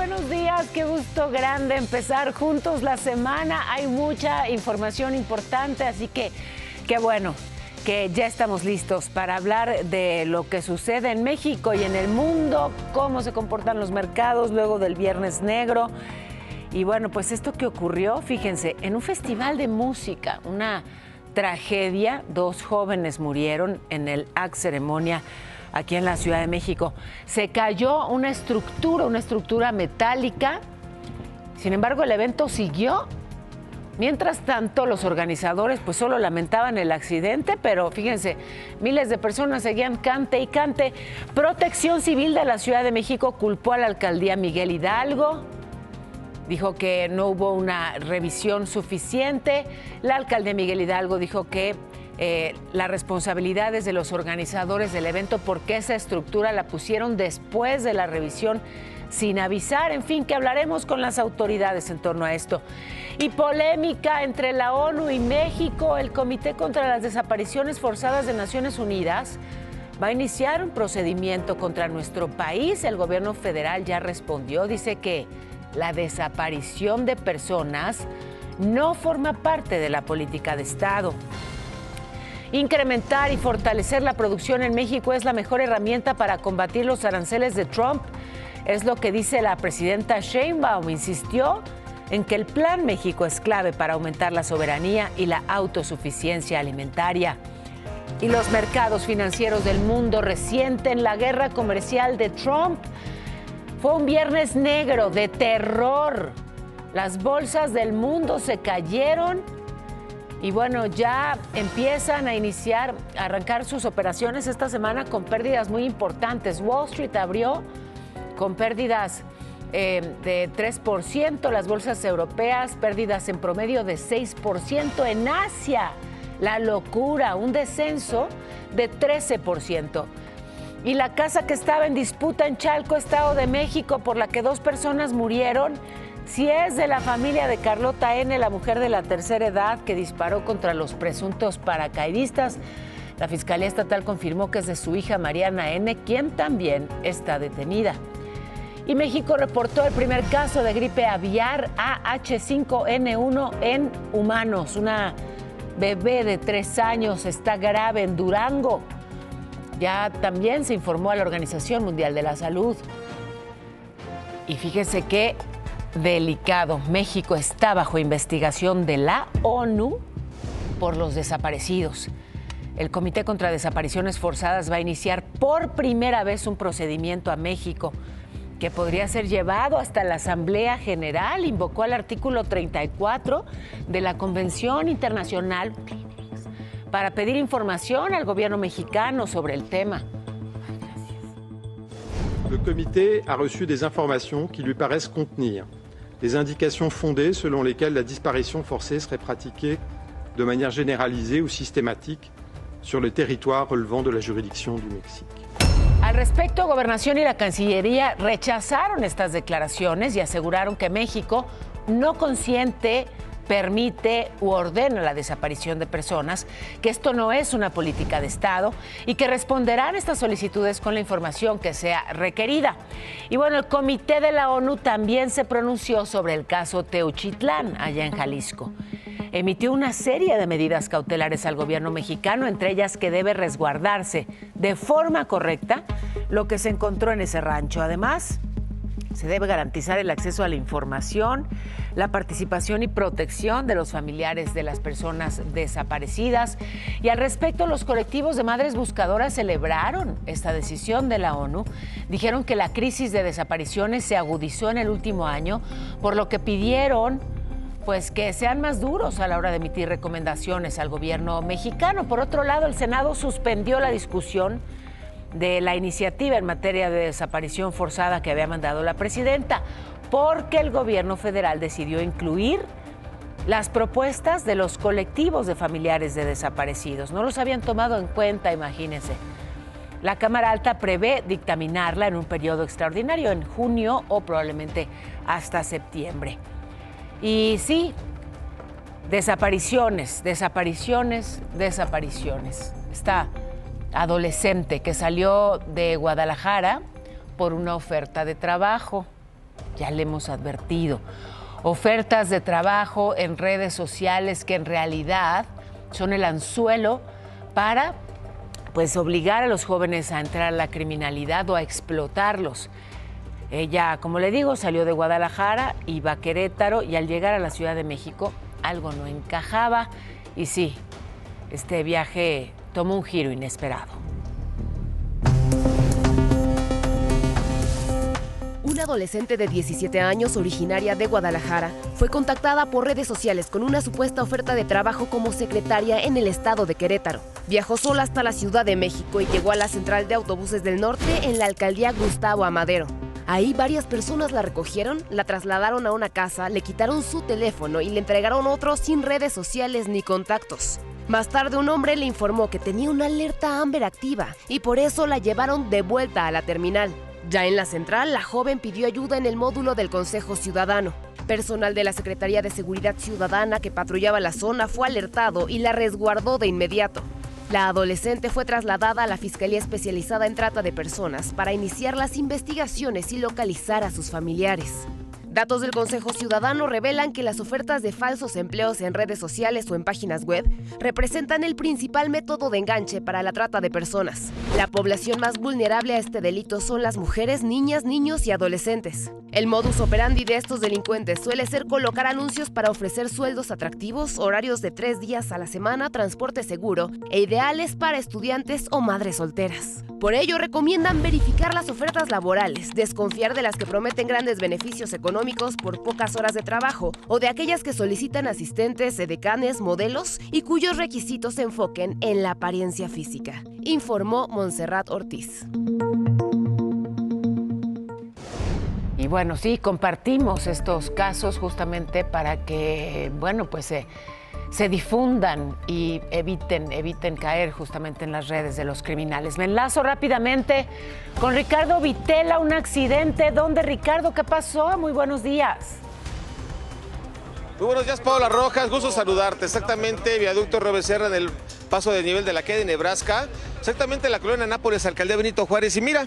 buenos días, qué gusto grande empezar juntos la semana. Hay mucha información importante, así que qué bueno que ya estamos listos para hablar de lo que sucede en México y en el mundo, cómo se comportan los mercados luego del Viernes Negro. Y bueno, pues esto que ocurrió, fíjense, en un festival de música, una tragedia, 2 jóvenes murieron en el acto ceremonia aquí en la Ciudad de México. Se cayó una estructura metálica. Sin embargo, el evento siguió. Mientras tanto, los organizadores pues solo lamentaban el accidente, pero fíjense, miles de personas seguían cante y cante. Protección Civil de la Ciudad de México culpó a la alcaldía Miguel Hidalgo. Dijo que no hubo una revisión suficiente. La alcaldía Miguel Hidalgo dijo que la responsabilidad es de los organizadores del evento porque esa estructura la pusieron después de la revisión sin avisar. En fin, que hablaremos con las autoridades en torno a esto. Y polémica entre la ONU y México. El Comité contra las Desapariciones Forzadas de Naciones Unidas va a iniciar un procedimiento contra nuestro país. El gobierno federal ya respondió. Dice que la desaparición de personas no forma parte de la política de Estado. Incrementar y fortalecer la producción en México es la mejor herramienta para combatir los aranceles de Trump. Es lo que dice la presidenta Sheinbaum. Insistió en que el Plan México es clave para aumentar la soberanía y la autosuficiencia alimentaria. Y los mercados financieros del mundo resienten la guerra comercial de Trump. Fue un viernes negro de terror. Las bolsas del mundo se cayeron. Y bueno, ya empiezan a arrancar sus operaciones esta semana con pérdidas muy importantes. Wall Street abrió con pérdidas de 3%, las bolsas europeas pérdidas en promedio de 6%. En Asia, la locura, un descenso de 13%. Y la casa que estaba en disputa en Chalco, Estado de México, por la que 2 personas murieron, si es de la familia de Carlota N., la mujer de la tercera edad que disparó contra los presuntos paracaidistas. La Fiscalía Estatal confirmó que es de su hija Mariana N., quien también está detenida. Y México reportó el primer caso de gripe aviar AH5N1 en humanos. Una bebé de 3 años está grave en Durango. Ya también se informó a la Organización Mundial de la Salud. Y fíjese que delicado. México está bajo investigación de la ONU por los desaparecidos. El Comité contra Desapariciones Forzadas va a iniciar por primera vez un procedimiento a México que podría ser llevado hasta la Asamblea General. Invocó al artículo 34 de la Convención Internacional para pedir información al gobierno mexicano sobre el tema. Le comité a reçu des informations qui lui paraissent contenir des indications fondées selon lesquelles la disparition forcée serait pratiquée de manière généralisée ou systématique sur le territoire relevant de la juridiction du Mexique. Al respecto, Gobernación y la Cancillería rechazaron estas declaraciones y aseguraron que México no consiente, permite u ordena la desaparición de personas, que esto no es una política de Estado y que responderán estas solicitudes con la información que sea requerida. Y bueno, el Comité de la ONU también se pronunció sobre el caso Teuchitlán, allá en Jalisco. Emitió una serie de medidas cautelares al gobierno mexicano, entre ellas que debe resguardarse de forma correcta lo que se encontró en ese rancho. Además, se debe garantizar el acceso a la información, la participación y protección de los familiares de las personas desaparecidas. Y al respecto, los colectivos de madres buscadoras celebraron esta decisión de la ONU. Dijeron que la crisis de desapariciones se agudizó en el último año, por lo que pidieron pues que sean más duros a la hora de emitir recomendaciones al gobierno mexicano. Por otro lado, el Senado suspendió la discusión de la iniciativa en materia de desaparición forzada que había mandado la presidenta, porque el gobierno federal decidió incluir las propuestas de los colectivos de familiares de desaparecidos. No los habían tomado en cuenta, imagínense. La Cámara Alta prevé dictaminarla en un periodo extraordinario, en junio o probablemente hasta septiembre. Y sí, desapariciones. Esta adolescente que salió de Guadalajara por una oferta de trabajo ya le hemos advertido. Ofertas de trabajo en redes sociales que en realidad son el anzuelo para pues obligar a los jóvenes a entrar a la criminalidad o a explotarlos. Ella, como le digo, salió de Guadalajara, iba a Querétaro y al llegar a la Ciudad de México algo no encajaba y sí, este viaje tomó un giro inesperado. Una adolescente de 17 años, originaria de Guadalajara, fue contactada por redes sociales con una supuesta oferta de trabajo como secretaria en el estado de Querétaro. Viajó sola hasta la Ciudad de México y llegó a la central de autobuses del norte en la alcaldía Gustavo Amadero. Ahí varias personas la recogieron, la trasladaron a una casa, le quitaron su teléfono y le entregaron otro sin redes sociales ni contactos. Más tarde un hombre le informó que tenía una alerta Amber activa y por eso la llevaron de vuelta a la terminal. Ya en la central, la joven pidió ayuda en el módulo del Consejo Ciudadano. Personal de la Secretaría de Seguridad Ciudadana que patrullaba la zona fue alertado y la resguardó de inmediato. La adolescente fue trasladada a la Fiscalía Especializada en Trata de Personas para iniciar las investigaciones y localizar a sus familiares. Datos del Consejo Ciudadano revelan que las ofertas de falsos empleos en redes sociales o en páginas web representan el principal método de enganche para la trata de personas. La población más vulnerable a este delito son las mujeres, niñas, niños y adolescentes. El modus operandi de estos delincuentes suele ser colocar anuncios para ofrecer sueldos atractivos, horarios de 3 días a la semana, transporte seguro e ideales para estudiantes o madres solteras. Por ello, recomiendan verificar las ofertas laborales, desconfiar de las que prometen grandes beneficios económicos por pocas horas de trabajo o de aquellas que solicitan asistentes, edecanes, modelos y cuyos requisitos se enfoquen en la apariencia física, informó Montserrat Ortiz. Y bueno, sí, compartimos estos casos justamente para que, bueno, pues se difundan y eviten caer justamente en las redes de los criminales. Me enlazo rápidamente con Ricardo Vitela, un accidente. ¿Dónde, Ricardo? ¿Qué pasó? Muy buenos días. Muy buenos días, Paola Rojas, gusto saludarte. Exactamente, viaducto Río Becerra en el paso de nivel de la calle de Nebraska, exactamente en la colonia Nápoles, alcaldía Benito Juárez. Y mira,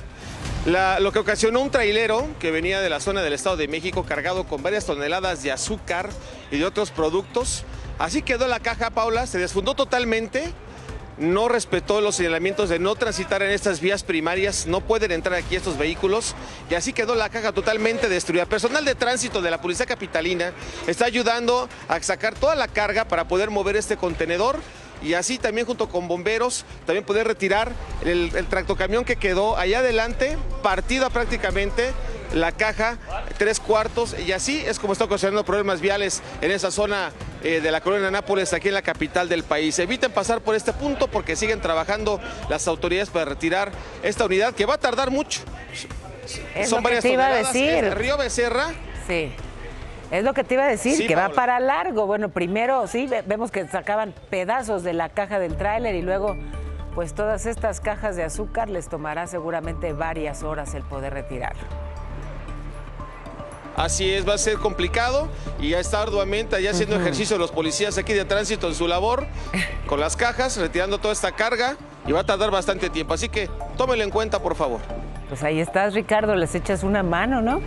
lo que ocasionó un trailero que venía de la zona del Estado de México cargado con varias toneladas de azúcar y de otros productos. Así quedó la caja, Paula, se desfundó totalmente, no respetó los señalamientos de no transitar en estas vías primarias, no pueden entrar aquí estos vehículos, y así quedó la caja totalmente destruida. Personal de tránsito de la Policía Capitalina está ayudando a sacar toda la carga para poder mover este contenedor, y así también junto con bomberos, también poder retirar el tractocamión que quedó allá adelante, partida prácticamente, la caja 3/4, y así es como está ocasionando problemas viales en esa zona de la colonia Nápoles, aquí en la capital del país. Eviten pasar por este punto porque siguen trabajando las autoridades para retirar esta unidad que va a tardar mucho. Son varias toneladas. Es Río Becerra. Sí. Es lo que te iba a decir, sí, que Paola, va para largo. Bueno, primero sí, vemos que sacaban pedazos de la caja del tráiler y luego pues todas estas cajas de azúcar les tomará seguramente varias horas el poder retirarlo. Así es, va a ser complicado y ya está arduamente allá haciendo ejercicio los policías aquí de tránsito en su labor, con las cajas, retirando toda esta carga y va a tardar bastante tiempo. Así que tómenlo en cuenta, por favor. Pues ahí estás, Ricardo, les echas una mano, ¿no?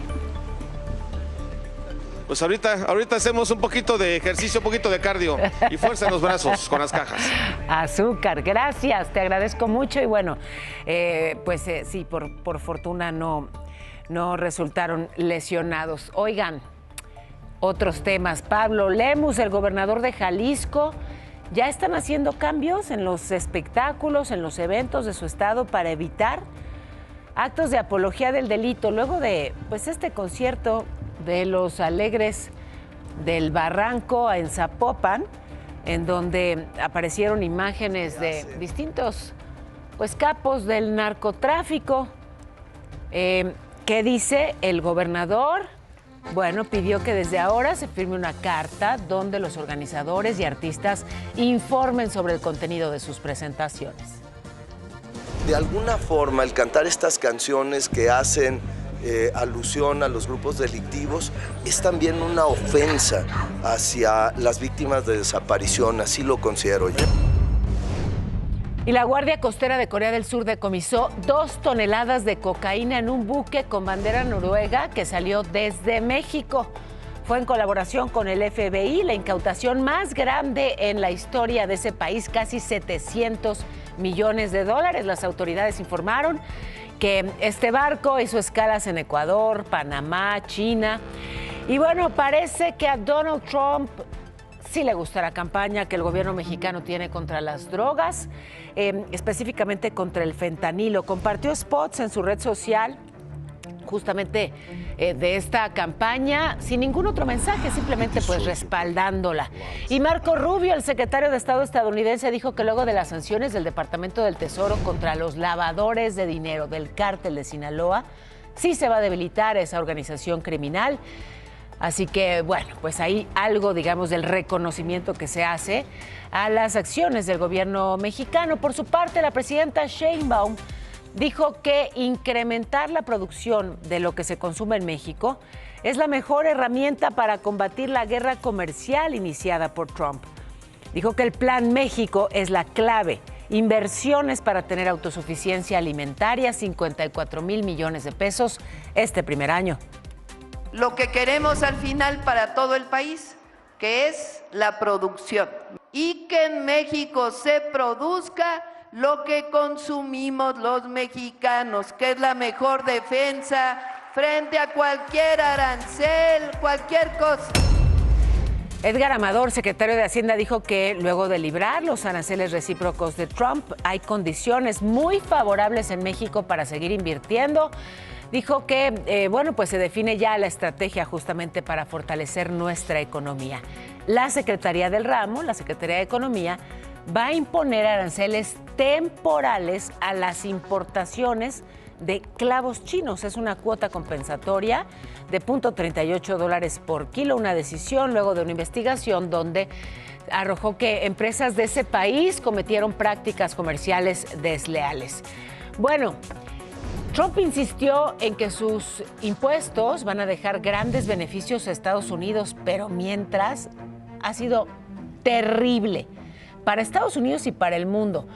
Pues ahorita hacemos un poquito de ejercicio, un poquito de cardio y fuerza en los brazos con las cajas. Azúcar, gracias, te agradezco mucho y bueno, sí, por fortuna no resultaron lesionados. Oigan, otros temas. Pablo Lemus, el gobernador de Jalisco, ya están haciendo cambios en los espectáculos, en los eventos de su estado para evitar actos de apología del delito. Luego de este concierto de los Alegres del Barranco en Zapopan, en donde aparecieron imágenes de distintos capos del narcotráfico. ¿Qué dice el gobernador? Bueno, pidió que desde ahora se firme una carta donde los organizadores y artistas informen sobre el contenido de sus presentaciones. De alguna forma, el cantar estas canciones que hacen alusión a los grupos delictivos es también una ofensa hacia las víctimas de desaparición, así lo considero yo. Y la Guardia Costera de Corea del Sur decomisó 2 toneladas de cocaína en un buque con bandera noruega que salió desde México. Fue en colaboración con el FBI la incautación más grande en la historia de ese país, casi 700 millones de dólares. Las autoridades informaron que este barco hizo escalas en Ecuador, Panamá, China. Y bueno, parece que a Donald Trump sí le gusta la campaña que el gobierno mexicano tiene contra las drogas, específicamente contra el fentanilo. Compartió spots en su red social justamente de esta campaña sin ningún otro mensaje, simplemente pues respaldándola. Y Marco Rubio, el secretario de Estado estadounidense, dijo que luego de las sanciones del Departamento del Tesoro contra los lavadores de dinero del cártel de Sinaloa, sí se va a debilitar esa organización criminal. Así que, bueno, pues ahí algo, digamos, del reconocimiento que se hace a las acciones del gobierno mexicano. Por su parte, la presidenta Sheinbaum dijo que incrementar la producción de lo que se consume en México es la mejor herramienta para combatir la guerra comercial iniciada por Trump. Dijo que el Plan México es la clave. Inversiones para tener autosuficiencia alimentaria, 54,000 millones de pesos este primer año. Lo que queremos al final para todo el país, que es la producción. Y que en México se produzca lo que consumimos los mexicanos, que es la mejor defensa frente a cualquier arancel, cualquier cosa. Edgar Amador, secretario de Hacienda, dijo que luego de librar los aranceles recíprocos de Trump, hay condiciones muy favorables en México para seguir invirtiendo. Dijo que, bueno, pues se define ya la estrategia justamente para fortalecer nuestra economía. La Secretaría del Ramo, la Secretaría de Economía, va a imponer aranceles temporales a las importaciones de clavos chinos. Es una cuota compensatoria de $0.38 por kilo, una decisión luego de una investigación donde arrojó que empresas de ese país cometieron prácticas comerciales desleales. Bueno, Trump insistió en que sus impuestos van a dejar grandes beneficios a Estados Unidos, pero mientras ha sido terrible para Estados Unidos y para el mundo.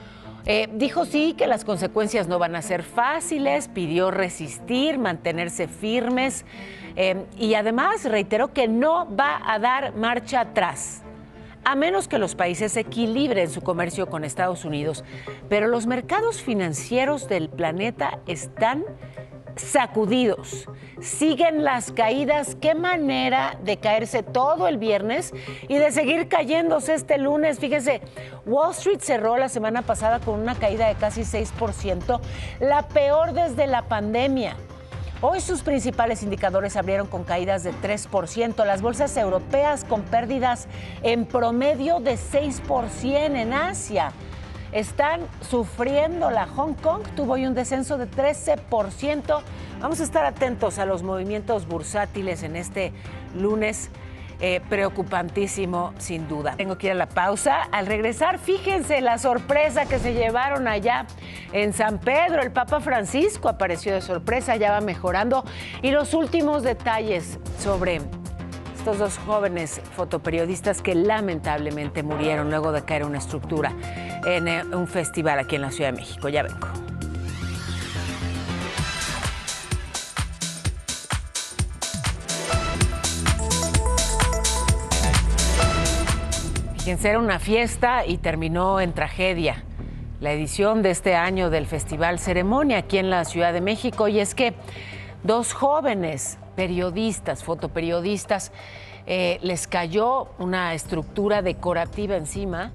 Dijo sí que las consecuencias no van a ser fáciles, pidió resistir, mantenerse firmes y además reiteró que no va a dar marcha atrás, a menos que los países equilibren su comercio con Estados Unidos. Pero los mercados financieros del planeta están sacudidos. Siguen las caídas. Qué manera de caerse todo el viernes y de seguir cayéndose este lunes. Fíjese, Wall Street cerró la semana pasada con una caída de casi 6%, la peor desde la pandemia. Hoy sus principales indicadores abrieron con caídas de 3%, las bolsas europeas con pérdidas en promedio de 6% en Asia. Están sufriendo. La Hong Kong tuvo hoy un descenso de 13%. Vamos a estar atentos a los movimientos bursátiles en este lunes. Preocupantísimo, sin duda. Tengo que ir a la pausa. Al regresar, fíjense la sorpresa que se llevaron allá en San Pedro. El Papa Francisco apareció de sorpresa, ya va mejorando. Y los últimos detalles sobre estos 2 jóvenes fotoperiodistas que lamentablemente murieron luego de caer una estructura en un festival aquí en la Ciudad de México. Ya vengo. Fíjense, era una fiesta y terminó en tragedia. La edición de este año del Festival Ceremonia aquí en la Ciudad de México. Y es que 2 jóvenes periodistas, fotoperiodistas, les cayó una estructura decorativa encima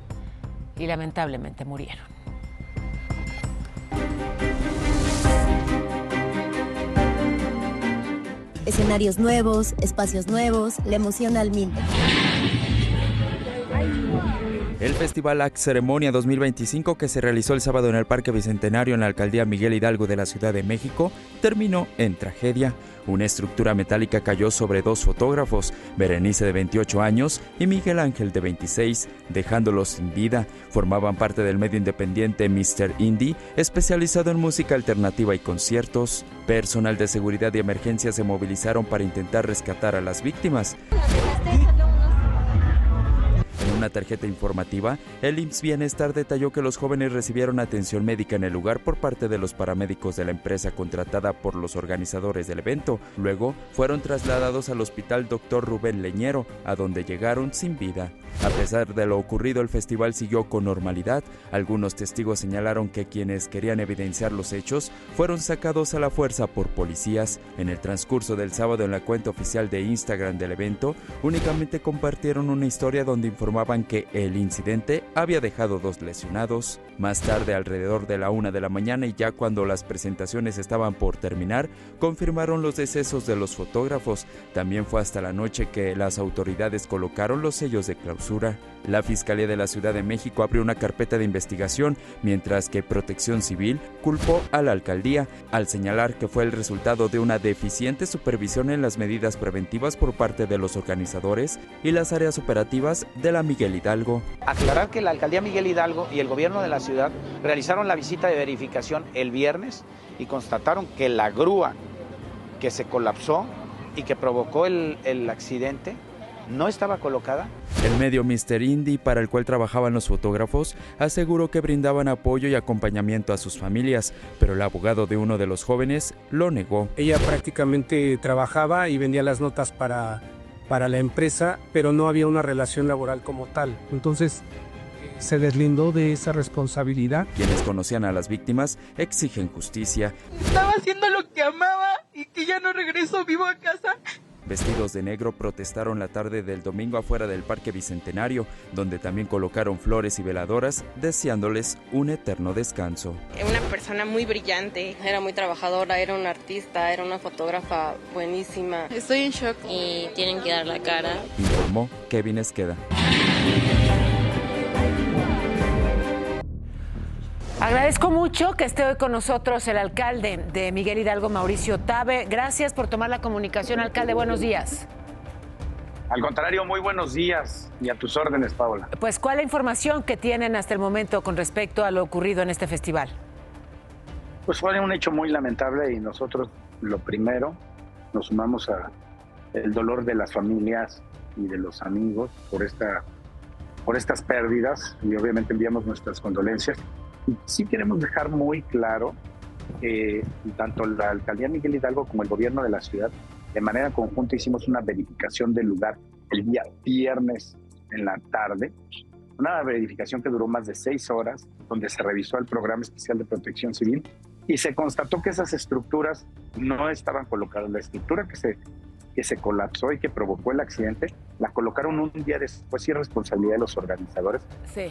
y lamentablemente murieron. Escenarios nuevos, espacios nuevos, la emoción al mil. El Festival AC Ceremonia 2025, que se realizó el sábado en el Parque Bicentenario en la Alcaldía Miguel Hidalgo de la Ciudad de México, terminó en tragedia. Una estructura metálica cayó sobre 2 fotógrafos, Berenice de 28 años y Miguel Ángel de 26, dejándolos sin vida. Formaban parte del medio independiente Mr. Indie, especializado en música alternativa y conciertos. Personal de seguridad y emergencia se movilizaron para intentar rescatar a las víctimas. En una tarjeta informativa, el IMSS Bienestar detalló que los jóvenes recibieron atención médica en el lugar por parte de los paramédicos de la empresa contratada por los organizadores del evento. Luego fueron trasladados al hospital Dr. Rubén Leñero, a donde llegaron sin vida. A pesar de lo ocurrido, el festival siguió con normalidad. Algunos testigos señalaron que quienes querían evidenciar los hechos fueron sacados a la fuerza por policías. En el transcurso del sábado, en la cuenta oficial de Instagram del evento, únicamente compartieron una historia donde informaban que el incidente había dejado 2 lesionados. Más tarde, alrededor de la 1 de la mañana y ya cuando las presentaciones estaban por terminar, confirmaron los decesos de los fotógrafos. También fue hasta la noche que las autoridades colocaron los sellos de clausura. La Fiscalía de la Ciudad de México abrió una carpeta de investigación, mientras que Protección Civil culpó a la alcaldía, al señalar que fue el resultado de una deficiente supervisión en las medidas preventivas por parte de los organizadores y las áreas operativas de la Miguel Hidalgo. Aclarar que la alcaldía Miguel Hidalgo y el gobierno de la ciudad realizaron la visita de verificación el viernes y constataron que la grúa que se colapsó y que provocó el accidente no estaba colocada. El medio Mr. Indy, para el cual trabajaban los fotógrafos, aseguró que brindaban apoyo y acompañamiento a sus familias, pero el abogado de uno de los jóvenes lo negó. Ella prácticamente trabajaba y vendía las notas para la empresa, pero no había una relación laboral como tal. Entonces se deslindó de esa responsabilidad. Quienes conocían a las víctimas exigen justicia. Estaba haciendo lo que amaba y que ya no regreso vivo a casa. Vestidos de negro protestaron la tarde del domingo afuera del Parque Bicentenario, donde también colocaron flores y veladoras, deseándoles un eterno descanso. Una persona muy brillante, era muy trabajadora, era una artista, era una fotógrafa buenísima. Estoy en shock. Y tienen que dar la cara. Informó Kevin Esqueda. Agradezco mucho que esté hoy con nosotros el alcalde de Miguel Hidalgo, Mauricio Tabe. Gracias por tomar la comunicación, alcalde. Buenos días. Al contrario, muy buenos días y a tus órdenes, Paola. Pues, ¿cuál es la información que tienen hasta el momento con respecto a lo ocurrido en este festival? Pues fue un hecho muy lamentable y nosotros, lo primero, nos sumamos a el dolor de las familias y de los amigos por estas pérdidas y obviamente enviamos nuestras condolencias. Sí queremos dejar muy claro que tanto la alcaldía Miguel Hidalgo como el gobierno de la ciudad de manera conjunta hicimos una verificación del lugar el día viernes en la tarde, una verificación que duró más de 6 horas, donde se revisó el programa especial de protección civil y se constató que esas estructuras no estaban colocadas. La estructura que se colapsó y que provocó el accidente la colocaron un día después y es responsabilidad de los organizadores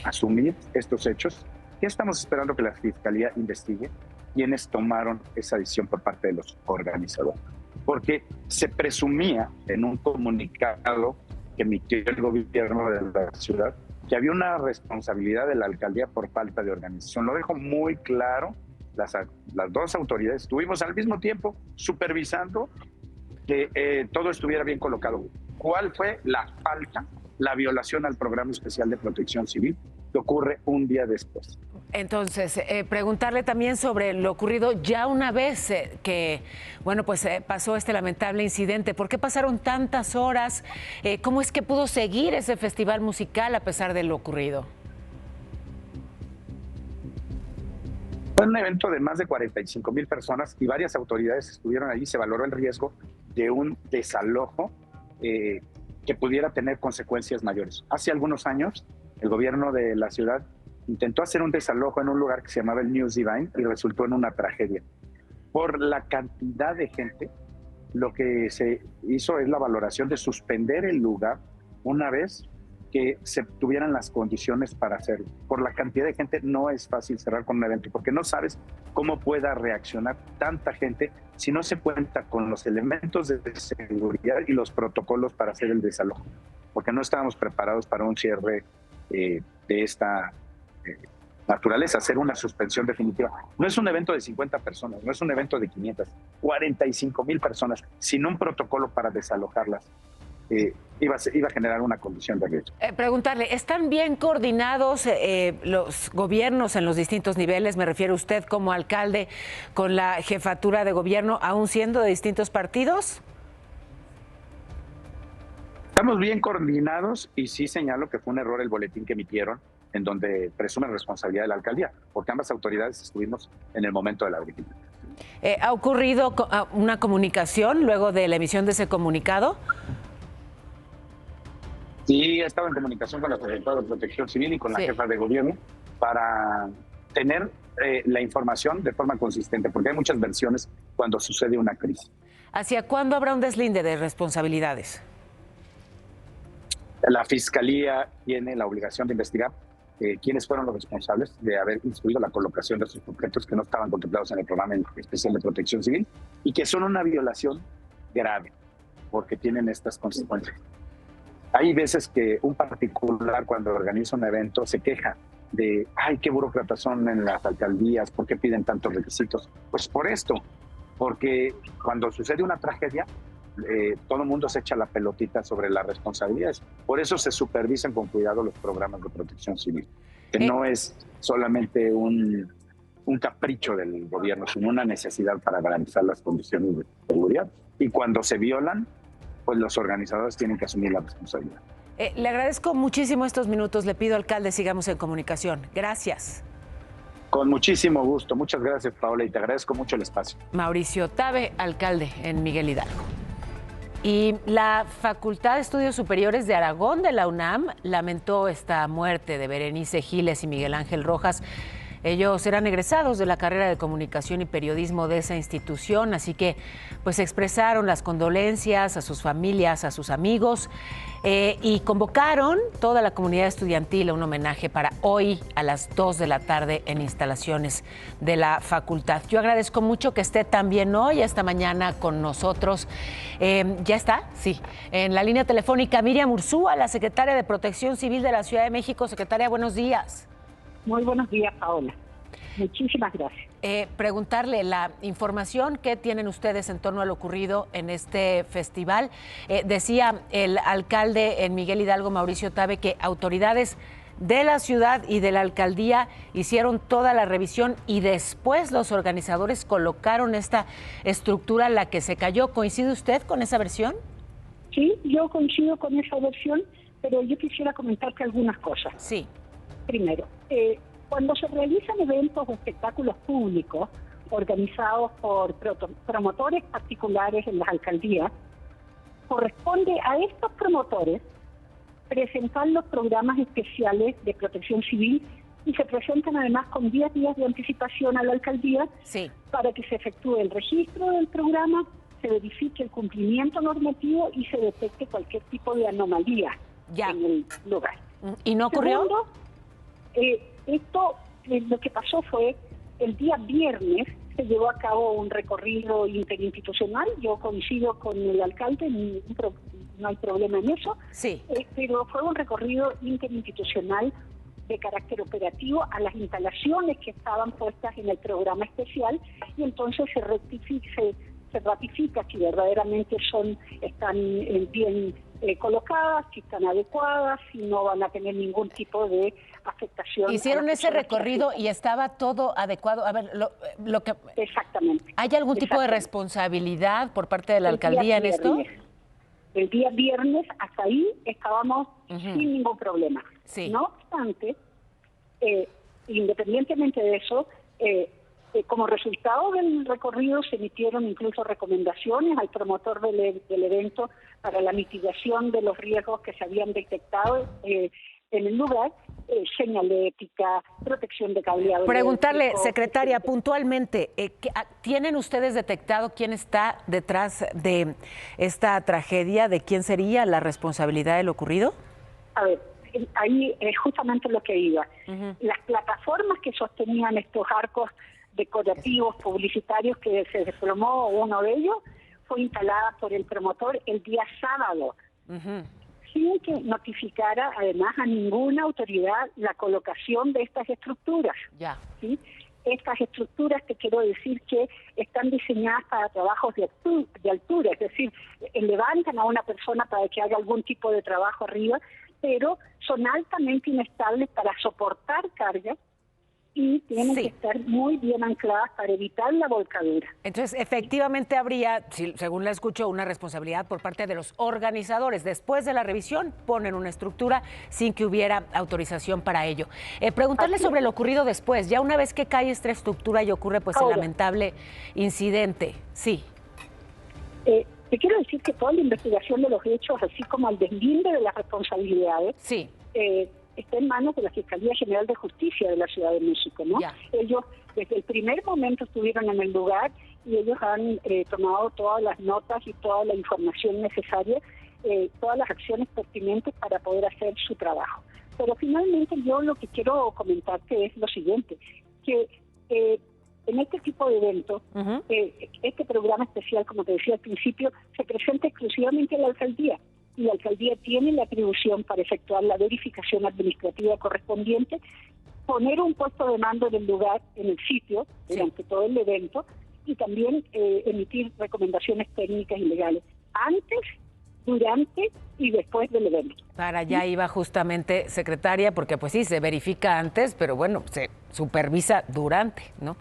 asumir estos hechos. Ya estamos esperando que la Fiscalía investigue quiénes tomaron esa decisión por parte de los organizadores. Porque se presumía en un comunicado que emitió el gobierno de la ciudad que había una responsabilidad de la alcaldía por falta de organización. Lo dejo muy claro. Las 2 autoridades estuvimos al mismo tiempo supervisando que todo estuviera bien colocado. ¿Cuál fue la falta, la violación al programa especial de protección civil que ocurre un día después? Entonces, preguntarle también sobre lo ocurrido ya una vez que, bueno, pues pasó este lamentable incidente. ¿Por qué pasaron tantas horas? ¿Cómo es que pudo seguir ese festival musical a pesar de lo ocurrido? Fue un evento de más de 45,000 personas y varias autoridades estuvieron allí. Se valoró el riesgo de un desalojo que pudiera tener consecuencias mayores. Hace algunos años, el gobierno de la ciudad intentó hacer un desalojo en un lugar que se llamaba el Muse Divine y resultó en una tragedia. Por la cantidad de gente, lo que se hizo es la valoración de suspender el lugar una vez que se tuvieran las condiciones para hacerlo. Por la cantidad de gente no es fácil cerrar con un evento porque no sabes cómo pueda reaccionar tanta gente si no se cuenta con los elementos de seguridad y los protocolos para hacer el desalojo, porque no estábamos preparados para un cierre de esta naturaleza, hacer una suspensión definitiva. No es un evento de 50 personas, no es un evento de 500, 45,000 personas sin un protocolo para desalojarlas. Iba a generar una condición de riesgo. Preguntarle, ¿están bien coordinados los gobiernos en los distintos niveles? Me refiero a usted como alcalde con la jefatura de gobierno, aún siendo de distintos partidos. Estamos bien coordinados y sí señalo que fue un error el boletín que emitieron en donde presumen responsabilidad de la alcaldía, porque ambas autoridades estuvimos en el momento de la verificación. ¿Ha ocurrido una comunicación luego de la emisión de ese comunicado? Sí, he estado en comunicación con la Secretaría de Protección Civil y con la jefa de gobierno para tener la información de forma consistente, porque hay muchas versiones cuando sucede una crisis. ¿Hacia cuándo habrá un deslinde de responsabilidades? La Fiscalía tiene la obligación de investigar quiénes fueron los responsables de haber instruido la colocación de estos objetos que no estaban contemplados en el programa especial de protección civil y que son una violación grave porque tienen estas consecuencias. Hay veces que un particular cuando organiza un evento se queja de, ay, qué burócratas son en las alcaldías, ¿por qué piden tantos requisitos? Pues por esto, porque cuando sucede una tragedia, todo el mundo se echa la pelotita sobre las responsabilidades. Por eso se supervisan con cuidado los programas de protección civil, que no es solamente un capricho del gobierno, sino una necesidad para garantizar las condiciones de seguridad. Y cuando se violan, pues los organizadores tienen que asumir la responsabilidad. Le agradezco muchísimo estos minutos. Le pido, alcalde, sigamos en comunicación. Gracias. Con muchísimo gusto. Muchas gracias, Paola, y te agradezco mucho el espacio. Mauricio Tabe, alcalde en Miguel Hidalgo. Y la Facultad de Estudios Superiores de Aragón de la UNAM lamentó esta muerte de Berenice Giles y Miguel Ángel Rojas. Ellos eran egresados de la carrera de Comunicación y Periodismo de esa institución, así que pues expresaron las condolencias a sus familias, a sus amigos y convocaron toda la comunidad estudiantil a un homenaje para hoy a las 2 de la tarde en instalaciones de la facultad. Yo agradezco mucho que esté también hoy, esta mañana con nosotros. ¿Ya está? Sí. En la línea telefónica, Miriam Urzúa, la secretaria de Protección Civil de la Ciudad de México. Secretaria, buenos días. Muy buenos días, Paola. Muchísimas gracias. Preguntarle la información que tienen ustedes en torno a lo ocurrido en este festival. Decía el alcalde en Miguel Hidalgo, Mauricio Tabe, que autoridades de la ciudad y de la alcaldía hicieron toda la revisión y después los organizadores colocaron esta estructura a la que se cayó. ¿Coincide usted con esa versión? Sí, yo coincido con esa versión, pero yo quisiera comentarte algunas cosas. Sí. Primero, cuando se realizan eventos o espectáculos públicos organizados por promotores particulares en las alcaldías, corresponde a estos promotores presentar los programas especiales de protección civil y se presentan además con 10 días de anticipación a la alcaldía para que se efectúe el registro del programa, se verifique el cumplimiento normativo y se detecte cualquier tipo de anomalía en el lugar. ¿Y no ocurrió? Segundo, lo que pasó fue el día viernes se llevó a cabo un recorrido interinstitucional. Yo coincido con el alcalde, no hay problema en eso. Sí. Pero fue un recorrido interinstitucional de carácter operativo a las instalaciones que estaban puestas en el programa especial y entonces se ratifica si verdaderamente están bien colocadas, si están adecuadas, si no van a tener ningún tipo de afectación. Hicieron ese recorrido y estaba todo adecuado. A ver, lo que... Exactamente. ¿Hay algún tipo de responsabilidad por parte de la alcaldía en esto? El día viernes, hasta ahí estábamos sin ningún problema. Sí. No obstante, independientemente de eso, como resultado del recorrido se emitieron incluso recomendaciones al promotor del evento para la mitigación de los riesgos que se habían detectado en el lugar, señalética, protección de cableado. Preguntarle, secretaria, puntualmente, ¿tienen ustedes detectado quién está detrás de esta tragedia? ¿De quién sería la responsabilidad de lo ocurrido? A ver, ahí es justamente lo que iba. Las plataformas que sostenían estos arcos decorativos publicitarios que se desplomó, uno de ellos fue instalada por el promotor el día sábado, sin que notificara además a ninguna autoridad la colocación de estas estructuras. ¿Sí? Estas estructuras, te quiero decir que están diseñadas para trabajos de altura, es decir, levantan a una persona para que haga algún tipo de trabajo arriba, pero son altamente inestables para soportar cargas y tienen que estar muy bien ancladas para evitar la volcadura. Entonces, efectivamente habría, según la escucho, una responsabilidad por parte de los organizadores. Después de la revisión, ponen una estructura sin que hubiera autorización para ello. Preguntarle sobre lo ocurrido después, ya una vez que cae esta estructura y ocurre pues el lamentable incidente. Sí. Te quiero decir que toda la investigación de los hechos, así como el deslinde de las responsabilidades, está en manos de la Fiscalía General de Justicia de la Ciudad de México, ¿no? Ellos desde el primer momento estuvieron en el lugar y ellos han tomado todas las notas y toda la información necesaria, todas las acciones pertinentes para poder hacer su trabajo. Pero finalmente yo lo que quiero comentarte es lo siguiente, que en este tipo de eventos, este programa especial, como te decía al principio, se presenta exclusivamente a la alcaldía. Y la alcaldía tiene la atribución para efectuar la verificación administrativa correspondiente, poner un puesto de mando en el lugar, en el sitio, durante todo el evento, y también emitir recomendaciones técnicas y legales antes, durante y después del evento. Para allá iba justamente, secretaria, porque pues sí, se verifica antes, pero bueno, se supervisa durante, ¿no?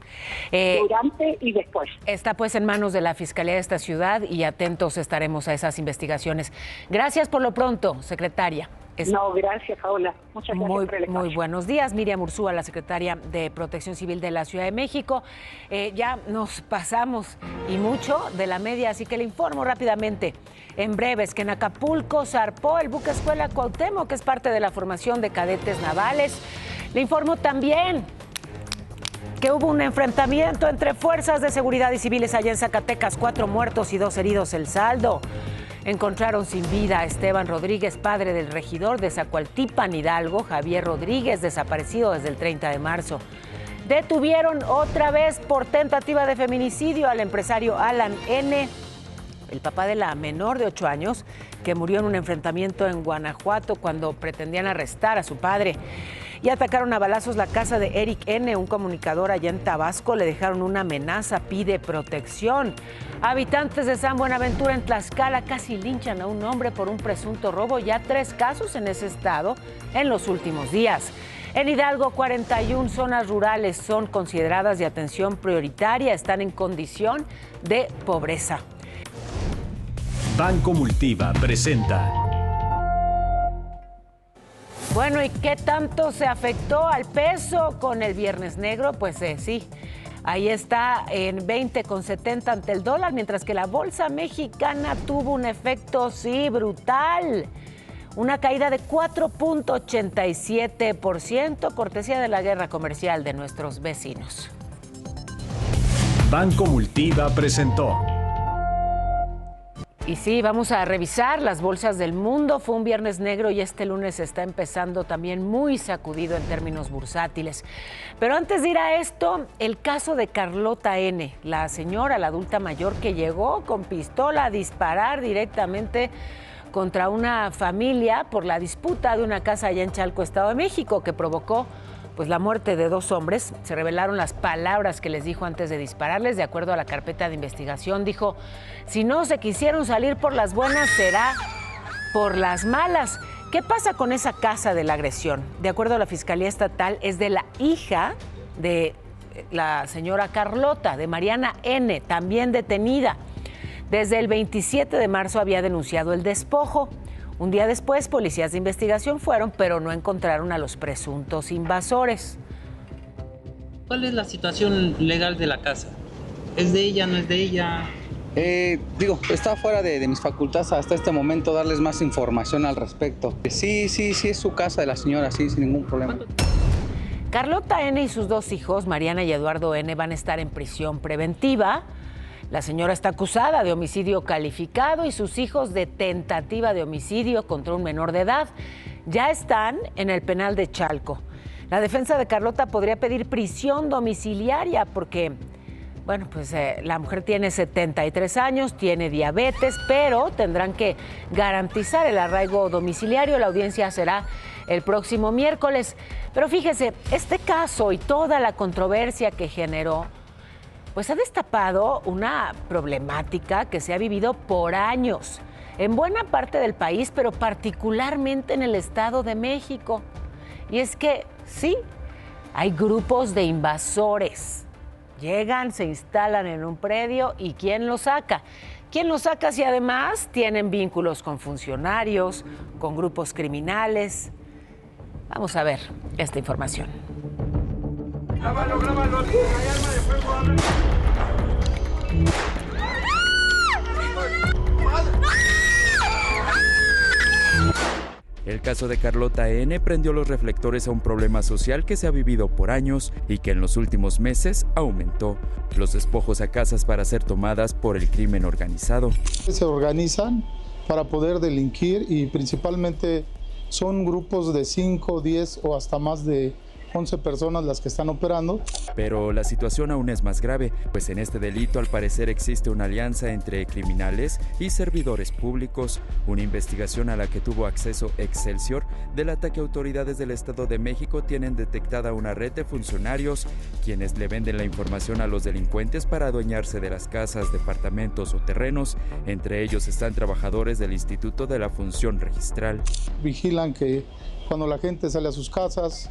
Durante y después. Está pues en manos de la Fiscalía de esta ciudad y atentos estaremos a esas investigaciones. Gracias por lo pronto, secretaria. No, gracias, Paola. Muchas gracias por el espacio. Muy buenos días. Miriam Urzúa, la secretaria de Protección Civil de la Ciudad de México. Ya nos pasamos y mucho de la media, así que le informo rápidamente. En breves, que en Acapulco zarpó el buque escuela Cuauhtémoc, que es parte de la formación de cadetes navales. Le informo también que hubo un enfrentamiento entre fuerzas de seguridad y civiles allá en Zacatecas, 4 muertos y 2 heridos el saldo. Encontraron sin vida a Esteban Rodríguez, padre del regidor de Zacualtipan, Hidalgo, Javier Rodríguez, desaparecido desde el 30 de marzo. Detuvieron otra vez por tentativa de feminicidio al empresario Alan N., el papá de la menor de 8 años, que murió en un enfrentamiento en Guanajuato cuando pretendían arrestar a su padre. Y atacaron a balazos la casa de Eric N., un comunicador allá en Tabasco. Le dejaron una amenaza, pide protección. Habitantes de San Buenaventura en Tlaxcala casi linchan a un hombre por un presunto robo. Ya 3 casos en ese estado en los últimos días. En Hidalgo, 41 zonas rurales son consideradas de atención prioritaria, están en condición de pobreza. Banco Multiva presenta. Bueno, ¿y qué tanto se afectó al peso con el Viernes Negro? Pues sí, ahí está en 20,70 ante el dólar, mientras que la bolsa mexicana tuvo un efecto, sí, brutal. Una caída de 4.87%, cortesía de la guerra comercial de nuestros vecinos. Banco Multiva presentó. Y sí, vamos a revisar las bolsas del mundo. Fue un Viernes Negro y este lunes está empezando también muy sacudido en términos bursátiles. Pero antes de ir a esto, el caso de Carlota N., la señora, la adulta mayor que llegó con pistola a disparar directamente contra una familia por la disputa de una casa allá en Chalco, Estado de México, que provocó pues la muerte de 2 hombres. Se revelaron las palabras que les dijo antes de dispararles. De acuerdo a la carpeta de investigación, dijo: si no se quisieron salir por las buenas, será por las malas. ¿Qué pasa con esa casa de la agresión? De acuerdo a la Fiscalía Estatal, es de la hija de la señora Carlota, de Mariana N., también detenida. Desde el 27 de marzo había denunciado el despojo. Un día después, policías de investigación fueron, pero no encontraron a los presuntos invasores. ¿Cuál es la situación legal de la casa? ¿Es de ella, no es de ella? Está fuera de mis facultades hasta este momento darles más información al respecto. Sí, es su casa de la señora, sí, sin ningún problema. Carlota N. y sus 2 hijos, Mariana y Eduardo N., van a estar en prisión preventiva. La señora está acusada de homicidio calificado y sus hijos de tentativa de homicidio contra un menor de edad. Ya están en el penal de Chalco. La defensa de Carlota podría pedir prisión domiciliaria porque, la mujer tiene 73 años, tiene diabetes, pero tendrán que garantizar el arraigo domiciliario. La audiencia será el próximo miércoles. Pero fíjese, este caso y toda la controversia que generó, pues ha destapado una problemática que se ha vivido por años en buena parte del país, pero particularmente en el Estado de México. Y es que sí, Hay grupos de invasores. Llegan, se instalan en un predio y ¿quién los saca? ¿Quién los saca si además tienen vínculos con funcionarios, con grupos criminales? Vamos a ver esta información. Grábalo, grábalo, hay arma de fuego, abre. El caso de Carlota N. prendió los reflectores a un problema social que se ha vivido por años y que en los últimos meses aumentó. Los despojos a casas para ser tomadas por el crimen organizado. Se organizan para poder delinquir y principalmente son grupos de 5, 10 o hasta más de 11 personas las que están operando. Pero la situación aún es más grave, pues en este delito al parecer existe una alianza entre criminales y servidores públicos. Una investigación a la que tuvo acceso Excelsior delata que autoridades del Estado de México tienen detectada una red de funcionarios quienes le venden la información a los delincuentes para adueñarse de las casas, departamentos o terrenos. Entre ellos están trabajadores del Instituto de la Función Registral. Vigilan que cuando la gente sale a sus casas,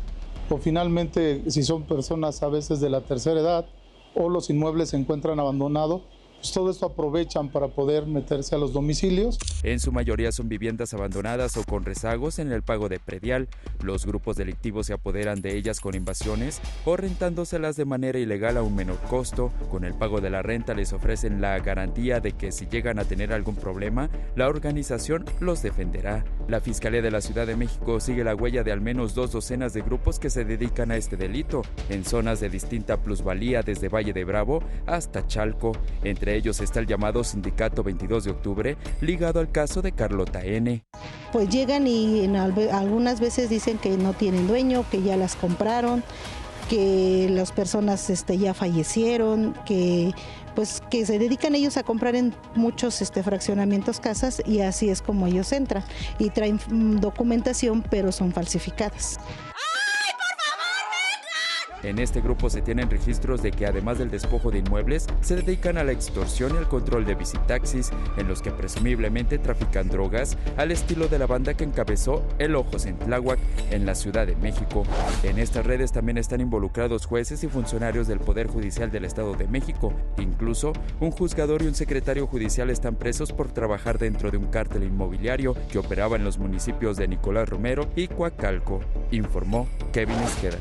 o finalmente si son personas a veces de la tercera edad o los inmuebles se encuentran abandonados, pues todo esto aprovechan para poder meterse a los domicilios. En su mayoría son viviendas abandonadas o con rezagos en el pago de predial. Los grupos delictivos se apoderan de ellas con invasiones o rentándoselas de manera ilegal a un menor costo. Con el pago de la renta les ofrecen la garantía de que si llegan a tener algún problema, la organización los defenderá. La Fiscalía de la Ciudad de México sigue la huella de al menos 2 docenas de grupos que se dedican a este delito, en zonas de distinta plusvalía desde Valle de Bravo hasta Chalco. Entre ellos está el llamado Sindicato 22 de Octubre, ligado al caso de Carlota N. Pues llegan y algunas veces dicen que no tienen dueño, que ya las compraron, que las personas ya fallecieron, que se dedican ellos a comprar en muchos fraccionamientos casas y así es como ellos entran y traen documentación pero son falsificadas. En este grupo se tienen registros de que además del despojo de inmuebles, se dedican a la extorsión y al control de visitaxis, en los que presumiblemente trafican drogas, al estilo de la banda que encabezó El Ojos en Tláhuac, en la Ciudad de México. En estas redes también están involucrados jueces y funcionarios del Poder Judicial del Estado de México. Incluso, un juzgador y un secretario judicial están presos por trabajar dentro de un cártel inmobiliario que operaba en los municipios de Nicolás Romero y Coacalco, informó Kevin Esqueda.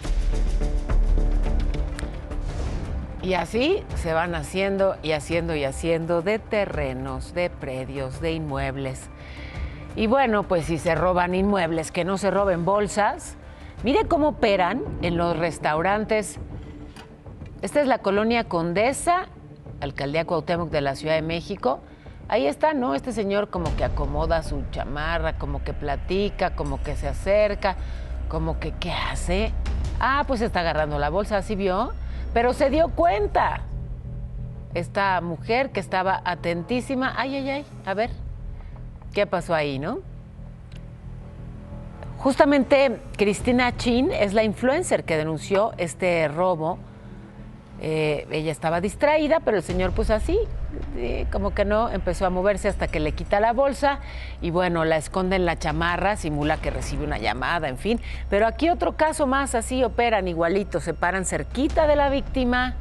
Y así se van haciendo y haciendo y haciendo de terrenos, de predios, de inmuebles. Y bueno, pues si se roban inmuebles, que no se roben bolsas. Mire cómo operan en los restaurantes. Esta es la colonia Condesa, Alcaldía Cuauhtémoc de la Ciudad de México. Ahí está, ¿no? Este señor como que acomoda su chamarra, como que platica, como que se acerca, como que ¿qué hace? Ah, pues está agarrando la bolsa, ¿sí vio? Pero se dio cuenta esta mujer que estaba atentísima. Ay, a ver, ¿qué pasó ahí, no? Justamente Cristina Chin es la influencer que denunció este robo. Ella estaba distraída, pero el señor pues así, como que no, empezó a moverse hasta que le quita la bolsa y bueno, la esconde en la chamarra, simula que recibe una llamada, en fin. Pero aquí otro caso más, así operan igualito, se paran cerquita de la víctima,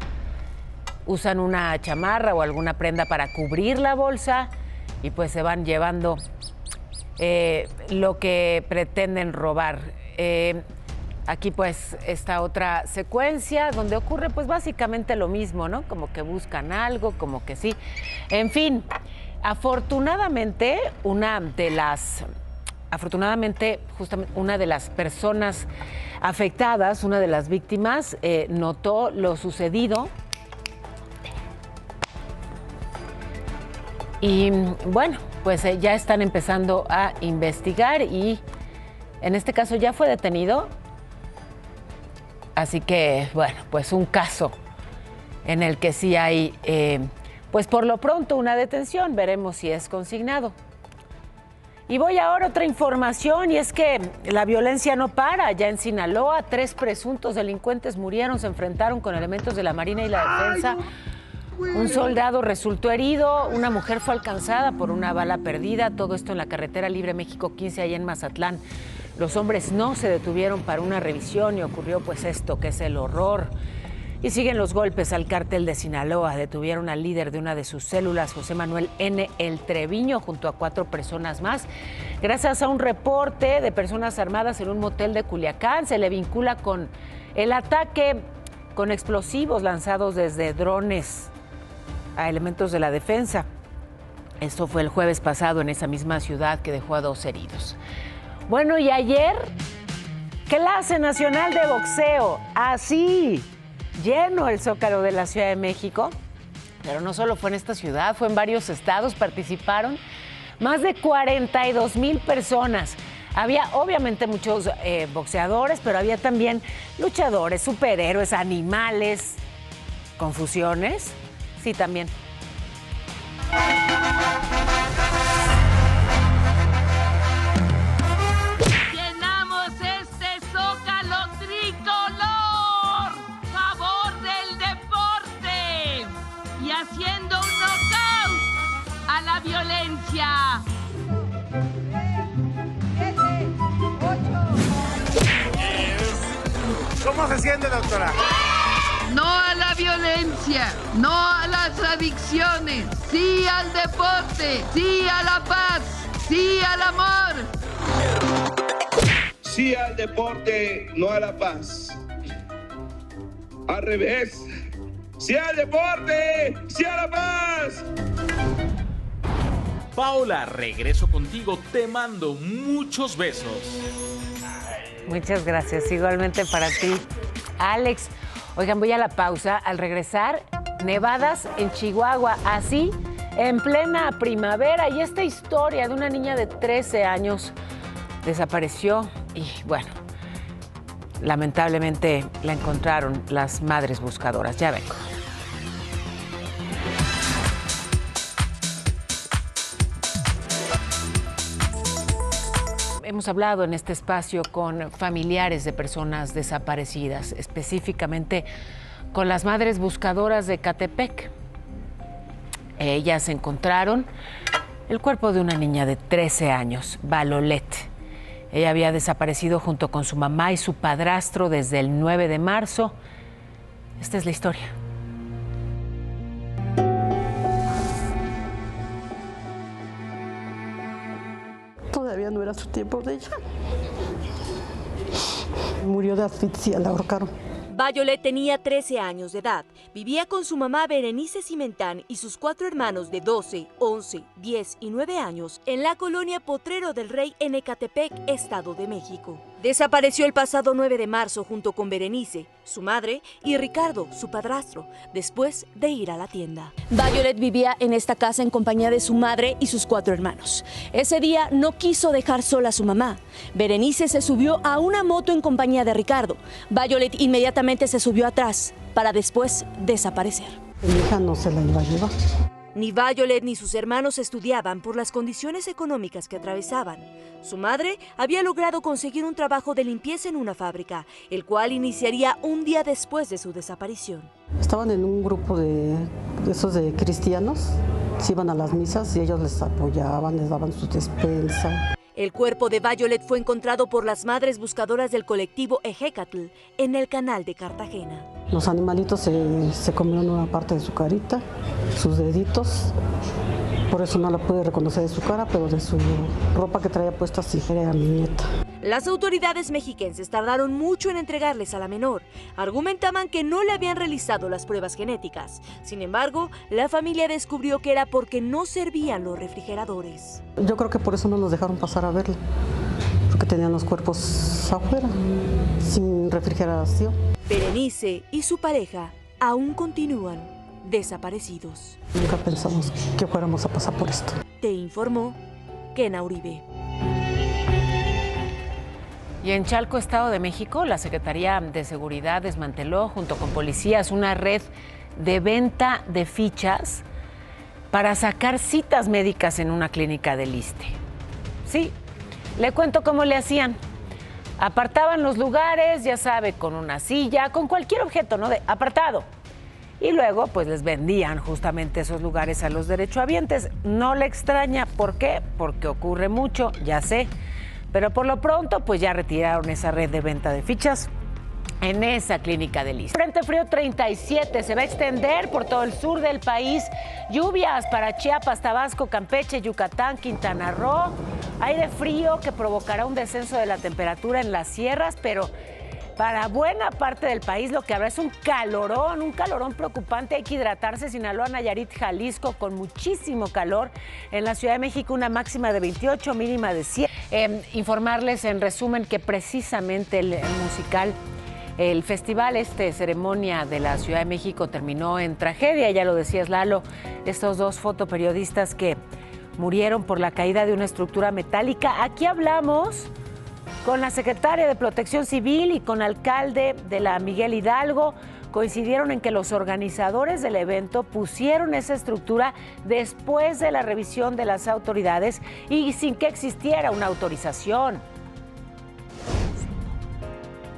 usan una chamarra o alguna prenda para cubrir la bolsa y pues se van llevando lo que pretenden robar. Aquí pues esta otra secuencia donde ocurre pues básicamente lo mismo, ¿no? Como que buscan algo, como que sí. En fin, afortunadamente justamente una de las personas afectadas, una de las víctimas, notó lo sucedido. Y bueno, pues ya están empezando a investigar y en este caso ya fue detenido. Así que, bueno, pues un caso en el que sí hay, pues por lo pronto una detención, veremos si es consignado. Y voy ahora a otra información y es que la violencia no para. Ya en Sinaloa, 3 presuntos delincuentes murieron, se enfrentaron con elementos de la Marina y la Defensa. Un soldado resultó herido, una mujer fue alcanzada por una bala perdida, todo esto en la carretera Libre México 15, allá en Mazatlán. Los hombres no se detuvieron para una revisión y ocurrió pues esto, que es el horror. Y siguen los golpes al cártel de Sinaloa. Detuvieron al líder de una de sus células, José Manuel N. El Treviño, junto a 4 personas más. Gracias a un reporte de personas armadas en un motel de Culiacán, se le vincula con el ataque con explosivos lanzados desde drones a elementos de la defensa. Esto fue el jueves pasado en esa misma ciudad, que dejó a 2 heridos. Bueno, y ayer, clase nacional de boxeo. Así, lleno el Zócalo de la Ciudad de México. Pero no solo fue en esta ciudad, fue en varios estados, participaron más de 42,000 personas. Había obviamente muchos boxeadores, pero había también luchadores, superhéroes, animales. ¿Confusiones? Sí, también. Llenamos este Zócalo tricolor, favor del deporte y haciendo un knockout a la violencia. 7, 8. ¿Cómo se siente, doctora? No a la violencia, no a las adicciones, sí al deporte, sí a la paz, sí al amor. Sí al deporte, no a la paz. Al revés. Sí al deporte, sí a la paz. Paola, regreso contigo. Te mando muchos besos. Muchas gracias. Igualmente para ti, Alex. Oigan, voy a la pausa. Al regresar, nevadas en Chihuahua, así en plena primavera. Y esta historia de una niña de 13 años desapareció y, bueno, lamentablemente la encontraron las madres buscadoras. Ya vengo. Hemos hablado en este espacio con familiares de personas desaparecidas, específicamente con las madres buscadoras de Ecatepec. Ellas encontraron el cuerpo de una niña de 13 años, Valolet. Ella había desaparecido junto con su mamá y su padrastro desde el 9 de marzo. Esta es la historia. Todavía no era su tiempo de ella. Murió de asfixia, la ahorcaron. Violet tenía 13 años de edad. Vivía con su mamá Berenice Cimentán y sus 4 hermanos de 12, 11, 10 y 9 años en la colonia Potrero del Rey en Ecatepec, Estado de México. Desapareció el pasado 9 de marzo junto con Berenice, su madre, y Ricardo, su padrastro, después de ir a la tienda. Violet vivía en esta casa en compañía de su madre y sus 4 hermanos. Ese día no quiso dejar sola a su mamá. Berenice se subió a una moto en compañía de Ricardo. Violet inmediatamente se subió atrás para después desaparecer. Mi hija no se la iba a llevar. Ni Violet ni sus hermanos estudiaban por las condiciones económicas que atravesaban. Su madre había logrado conseguir un trabajo de limpieza en una fábrica, el cual iniciaría un día después de su desaparición. Estaban en un grupo de esos de cristianos, se iban a las misas y ellos les apoyaban, les daban su despensa. El cuerpo de Violet fue encontrado por las madres buscadoras del colectivo Ejecatl en el canal de Cartagena. Los animalitos se comieron una parte de su carita, sus deditos. Por eso no la pude reconocer de su cara, pero de su ropa que traía puesta sí era mi nieta. Las autoridades mexiquenses tardaron mucho en entregarles a la menor. Argumentaban que no le habían realizado las pruebas genéticas. Sin embargo, la familia descubrió que era porque no servían los refrigeradores. Yo creo que por eso no nos dejaron pasar a verla, porque tenían los cuerpos afuera, sin refrigeración. Berenice y su pareja aún continúan desaparecidos. Nunca pensamos que fuéramos a pasar por esto. Te informó Kena Uribe. Y en Chalco, Estado de México, la Secretaría de Seguridad desmanteló junto con policías una red de venta de fichas para sacar citas médicas en una clínica del ISSSTE. Sí, le cuento cómo le hacían. Apartaban los lugares, ya sabe, con una silla, con cualquier objeto, ¿no? De apartado. Y luego, pues, les vendían justamente esos lugares a los derechohabientes. No le extraña. ¿Por qué? Porque ocurre mucho, ya sé. Pero por lo pronto, pues ya retiraron esa red de venta de fichas en esa clínica del ISSSTE. Frente frío 37 se va a extender por todo el sur del país. Lluvias para Chiapas, Tabasco, Campeche, Yucatán, Quintana Roo. Aire frío que provocará un descenso de la temperatura en las sierras, pero para buena parte del país lo que habrá es un calorón preocupante. Hay que hidratarse. Sinaloa, Nayarit, Jalisco con muchísimo calor. En la Ciudad de México una máxima de 28, mínima de 100. Informarles en resumen que precisamente el musical, el festival ceremonia de la Ciudad de México terminó en tragedia. Ya lo decías, Lalo, estos dos fotoperiodistas que murieron por la caída de una estructura metálica. Aquí hablamos con la secretaria de Protección Civil y con el alcalde de la Miguel Hidalgo. Coincidieron en que los organizadores del evento pusieron esa estructura después de la revisión de las autoridades y sin que existiera una autorización.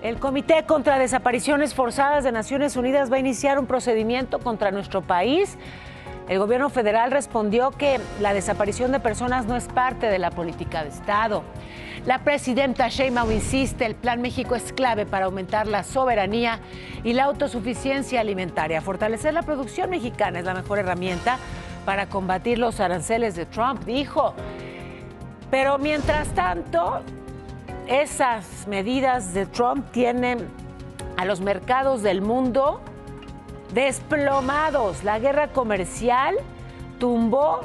El Comité contra Desapariciones Forzadas de Naciones Unidas va a iniciar un procedimiento contra nuestro país. El gobierno federal respondió que la desaparición de personas no es parte de la política de Estado. La presidenta Sheinbaum insiste, el Plan México es clave para aumentar la soberanía y la autosuficiencia alimentaria. Fortalecer la producción mexicana es la mejor herramienta para combatir los aranceles de Trump, dijo. Pero mientras tanto, esas medidas de Trump tienen a los mercados del mundo desplomados. La guerra comercial tumbó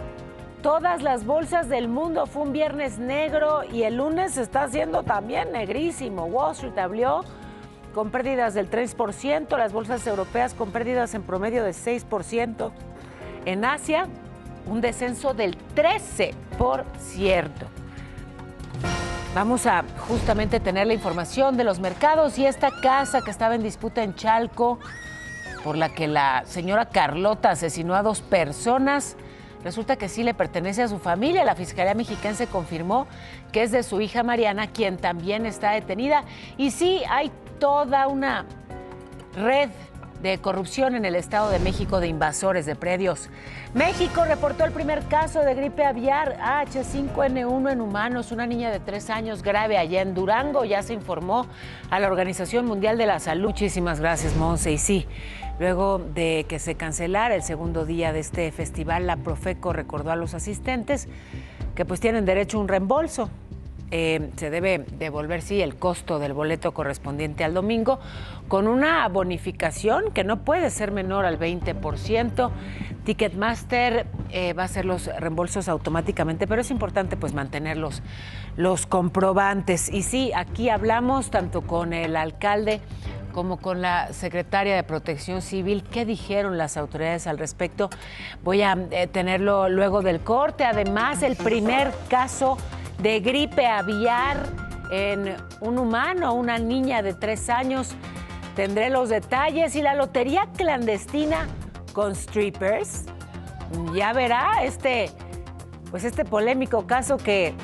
todas las bolsas del mundo. Fue un viernes negro y el lunes se está haciendo también negrísimo. Wall Street abrió con pérdidas del 3%, las bolsas europeas con pérdidas en promedio de 6%. En Asia, un descenso del 13%. Vamos a justamente tener la información de los mercados y esta casa que estaba en disputa en Chalco, por la que la señora Carlota asesinó a 2 personas, resulta que sí le pertenece a su familia. La Fiscalía Mexiquense confirmó que es de su hija Mariana, quien también está detenida. Y sí, hay toda una red de corrupción en el Estado de México de invasores de predios. México reportó el primer caso de gripe aviar H5N1 en humanos, una niña de 3 años grave allá en Durango. Ya se informó a la Organización Mundial de la Salud. Muchísimas gracias, Monse. Y sí, luego de que se cancelara el segundo día de este festival, la Profeco recordó a los asistentes que pues tienen derecho a un reembolso. Se debe devolver, sí, el costo del boleto correspondiente al domingo con una bonificación que no puede ser menor al 20%. Ticketmaster va a hacer los reembolsos automáticamente, pero es importante pues mantener los comprobantes. Y sí, aquí hablamos tanto con el alcalde como con la secretaria de Protección Civil. ¿Qué dijeron las autoridades al respecto? Voy a tenerlo luego del corte. Además, el primer caso de gripe aviar en un humano, una niña de 3 años. Tendré los detalles. Y la lotería clandestina con strippers. Ya verá este polémico caso que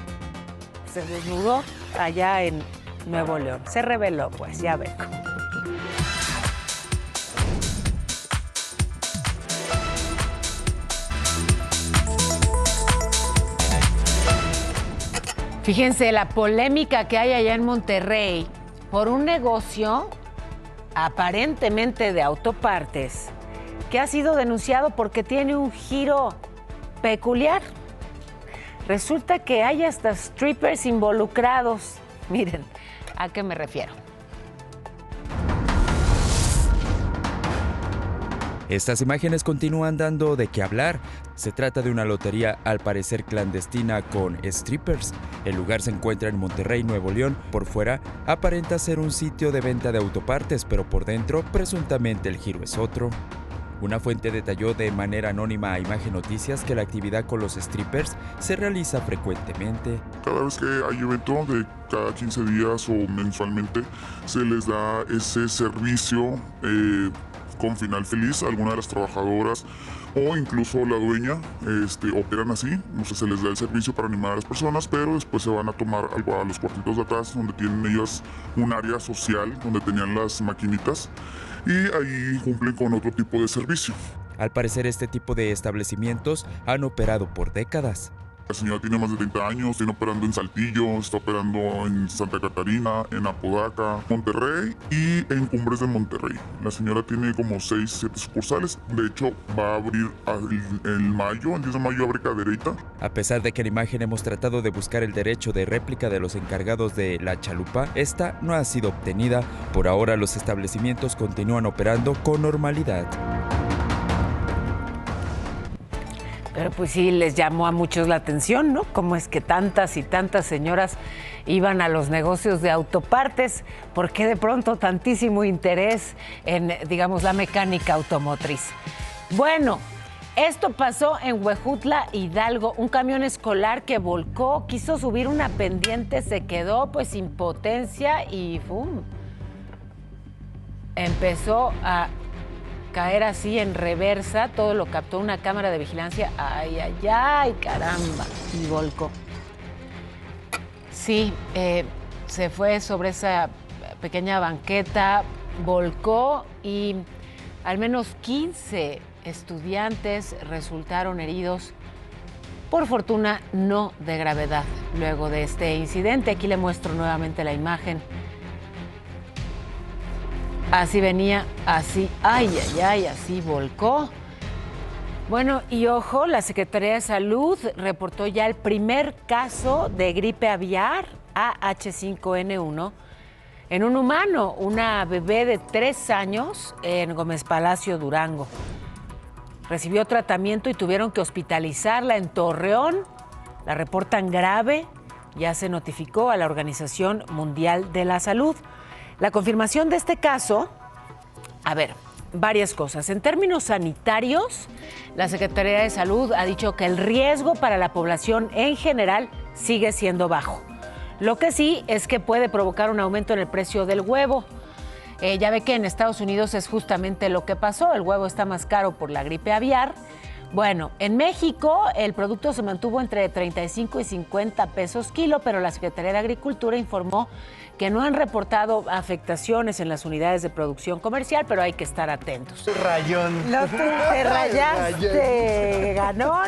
se desnudó allá en Nuevo León. Se reveló, pues, ya ve. Fíjense la polémica que hay allá en Monterrey por un negocio aparentemente de autopartes que ha sido denunciado porque tiene un giro peculiar. Resulta que hay hasta strippers involucrados. Miren, ¿a qué me refiero? Estas imágenes continúan dando de qué hablar. Se trata de una lotería al parecer clandestina con strippers. El lugar se encuentra en Monterrey, Nuevo León. Por fuera aparenta ser un sitio de venta de autopartes, pero por dentro presuntamente el giro es otro. Una fuente detalló de manera anónima a Imagen Noticias que la actividad con los strippers se realiza frecuentemente. Cada vez que hay evento, de cada 15 días o mensualmente, se les da ese servicio con final feliz. Algunas de las trabajadoras o incluso la dueña operan así. No sé, se les da el servicio para animar a las personas, pero después se van a tomar algo a los cuartitos de atrás, donde tienen ellas un área social, donde tenían las maquinitas, y ahí cumplen con otro tipo de servicio. Al parecer este tipo de establecimientos han operado por décadas. La señora tiene más de 30 años, tiene operando en Saltillo, está operando en Santa Catarina, en Apodaca, Monterrey y en Cumbres de Monterrey. La señora tiene como 6, 7 sucursales. De hecho, va a abrir el 10 de mayo abre Cadereyta. A pesar de que en imagen hemos tratado de buscar el derecho de réplica de los encargados de La Chalupa, esta no ha sido obtenida. Por ahora los establecimientos continúan operando con normalidad. Pero pues sí, les llamó a muchos la atención, ¿no? Cómo es que tantas y tantas señoras iban a los negocios de autopartes, ¿por qué de pronto tantísimo interés en, digamos, la mecánica automotriz? Bueno, esto pasó en Huejutla, Hidalgo. Un camión escolar que volcó, quiso subir una pendiente, se quedó pues sin potencia y ¡fum! Empezó a caer así en reversa, todo lo captó una cámara de vigilancia. ¡Ay, ay, ay, caramba! Y volcó. Sí, se fue sobre esa pequeña banqueta, volcó y al menos 15 estudiantes resultaron heridos. Por fortuna, no de gravedad. Luego de este incidente, aquí le muestro nuevamente la imagen. Así venía, así, ay, ay, ay, así volcó. Bueno, y ojo, la Secretaría de Salud reportó ya el primer caso de gripe aviar AH5N1 en un humano, una bebé de 3 años en Gómez Palacio, Durango. Recibió tratamiento y tuvieron que hospitalizarla en Torreón. La reportan grave, ya se notificó a la Organización Mundial de la Salud. La confirmación de este caso, a ver, varias cosas. En términos sanitarios, la Secretaría de Salud ha dicho que el riesgo para la población en general sigue siendo bajo. Lo que sí es que puede provocar un aumento en el precio del huevo. Ya ve que en Estados Unidos es justamente lo que pasó. El huevo está más caro por la gripe aviar. Bueno, en México el producto se mantuvo entre 35 y 50 pesos kilo, pero la Secretaría de Agricultura informó que no han reportado afectaciones en las unidades de producción comercial, pero hay que estar atentos. Rayón. Te rayaste, ganón.